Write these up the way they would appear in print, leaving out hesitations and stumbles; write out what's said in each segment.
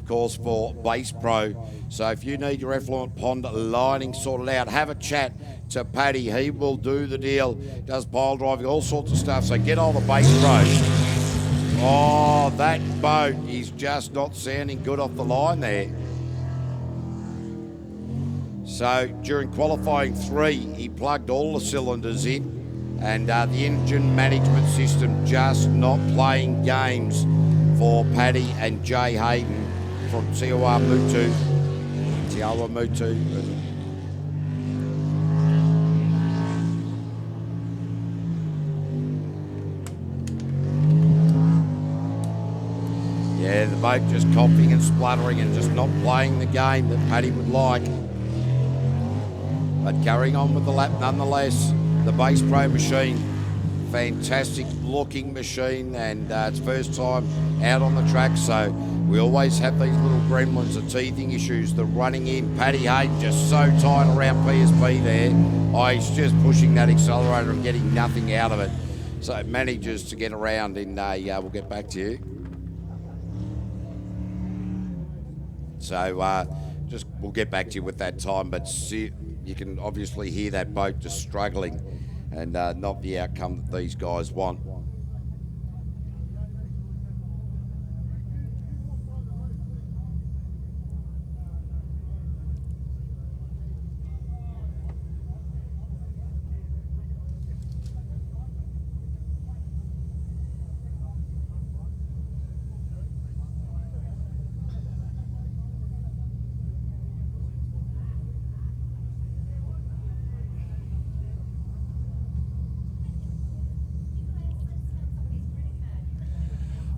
of course, for Base Pro. So if you need your effluent pond lining sorted out, have a chat to Paddy. He will do the deal. Does pile driving, all sorts of stuff. So get on the Base Pro. Oh, that boat is just not sounding good off the line there. So during qualifying 3, he plugged all the cylinders in, and the engine management system just not playing games for Paddy and Jay Hayden from Tiawa Mutu. Yeah, the boat just coughing and spluttering and just not playing the game that Paddy would like. But carrying on with the lap nonetheless. The Base Pro machine, fantastic looking machine, and it's first time out on the track, so we always have these little gremlins, the teething issues, the running in. Paddy Hayden just so tight around PSP there. Oh, he's just pushing that accelerator and getting nothing out of it. So it manages to get around in we'll get back to you. So we'll get back to you with that time, but you can obviously hear that boat just struggling and not the outcome that these guys want.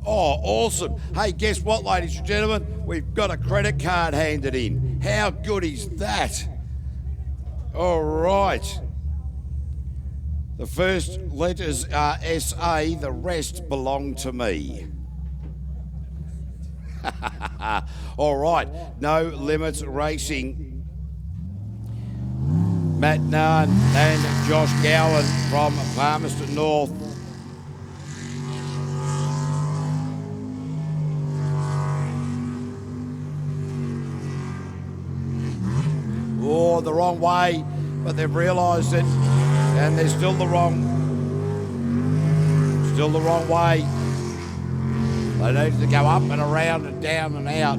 Oh, awesome. Hey, guess what, ladies and gentlemen? We've got a credit card handed in. How good is that? All right. The first letters are SA, the rest belong to me. All right. No Limits Racing. Matt Nunn and Josh Gowan from Palmerston North. Oh, the wrong way, but they've realised it, and they're still the wrong way. They need to go up and around and down and out.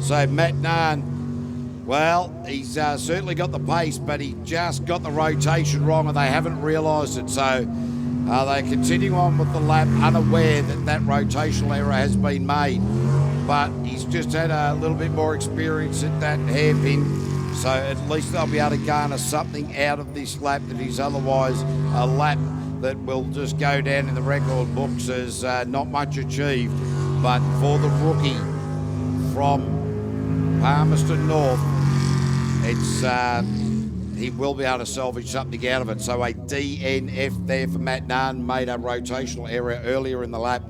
So Matt Nunn, well, he's certainly got the pace, but he just got the rotation wrong, and they haven't realised it. So they continue on with the lap, unaware that that rotational error has been made. But he's just had a little bit more experience at that hairpin, so at least they'll be able to garner something out of this lap that is otherwise a lap that will just go down in the record books as not much achieved. But for the rookie from Palmerston North, he will be able to salvage something out of it. So a DNF there for Matt Nunn, made a rotational error earlier in the lap.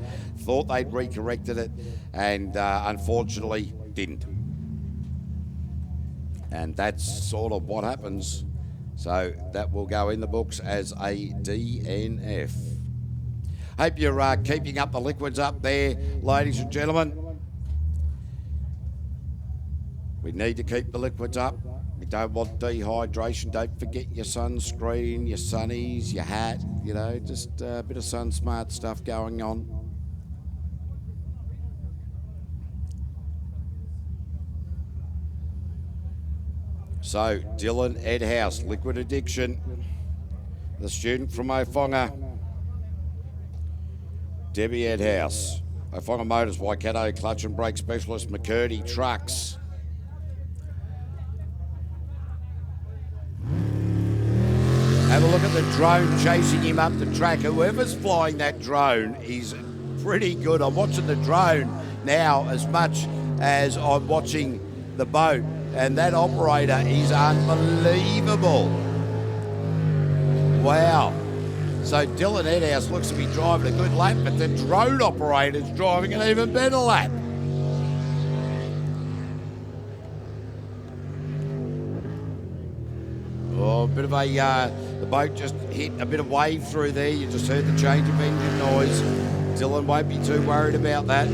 Thought they'd recorrected it, and unfortunately didn't. And that's sort of what happens. So that will go in the books as a DNF. Hope you're keeping up the liquids up there, ladies and gentlemen. We need to keep the liquids up. We don't want dehydration. Don't forget your sunscreen, your sunnies, your hat, just a bit of sun smart stuff going on. So, Dylan Edhouse, Liquid Addiction, the student from Ofonga. Debbie Edhouse, Ofonga Motors, Waikato, Clutch and Brake Specialist, McCurdy Trucks. Have a look at the drone chasing him up the track. Whoever's flying that drone is pretty good. I'm watching the drone now as much as I'm watching the boat. And that operator is unbelievable. Wow. So Dylan Edhouse looks to be driving a good lap, but the drone operator's driving an even better lap. Oh, a bit of the boat just hit a bit of wave through there. You just heard the change of engine noise. Dylan won't be too worried about that.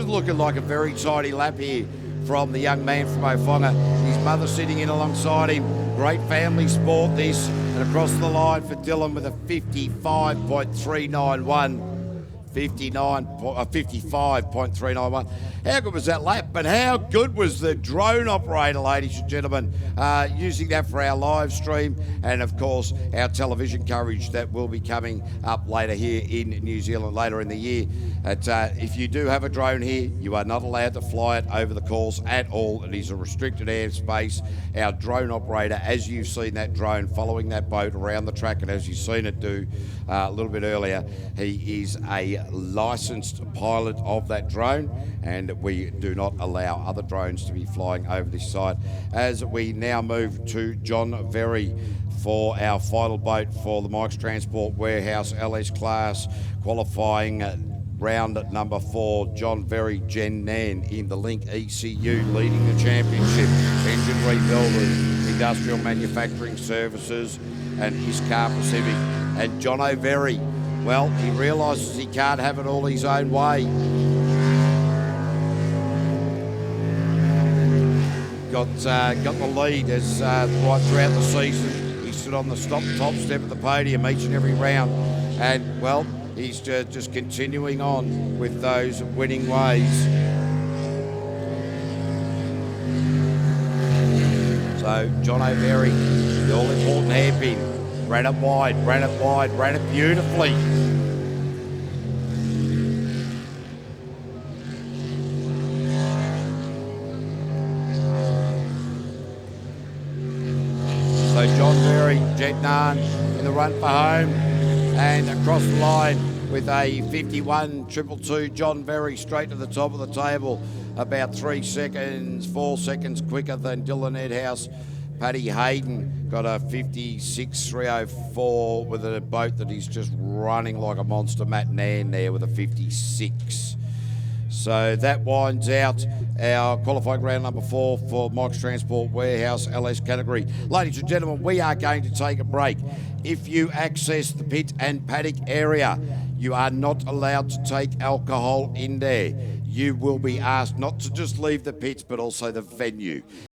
looking like a very tidy lap here from the young man from Ofonga. His mother sitting in alongside him. Great family sport this. And across the line for Dylan with a 55.391. 55.391. How good was that lap? But how good was the drone operator, ladies and gentlemen, using that for our live stream and, of course, our television coverage that will be coming up later here in New Zealand later in the year. If you do have a drone here, you are not allowed to fly it over the course at all. It is a restricted airspace. Our drone operator, as you've seen that drone following that boat around the track, and as you've seen it do a little bit earlier, he is a licensed pilot of that drone, and we do not allow other drones to be flying over this site. As we now move to John Very for our final boat for the Mike's Transport Warehouse LS class qualifying round at number 4, John Very Gen Nan in the Link ECU leading the championship. Engine Rebuilders, Industrial Manufacturing Services and Iscar Pacific. And John O'Very, well, he realises he can't have it all his own way. Got the lead as right throughout the season. He stood on the top step of the podium each and every round. And, well, he's just continuing on with those winning ways. So, John O'Very, the all-important hairpin. Ran it wide, ran it beautifully. So John Very, Jet Nan in the run for home and across the line with a 51.222. John Very straight to the top of the table, about 4 seconds quicker than Dylan Edhouse. Paddy Hayden got a 56.304 with a boat that he's just running like a monster. Matt Nan there with a 56. So that winds out our qualifying round number 4 for Mike's Transport Warehouse LS category. Ladies and gentlemen, we are going to take a break. If you access the pit and paddock area, you are not allowed to take alcohol in there. You will be asked not to just leave the pits, but also the venue.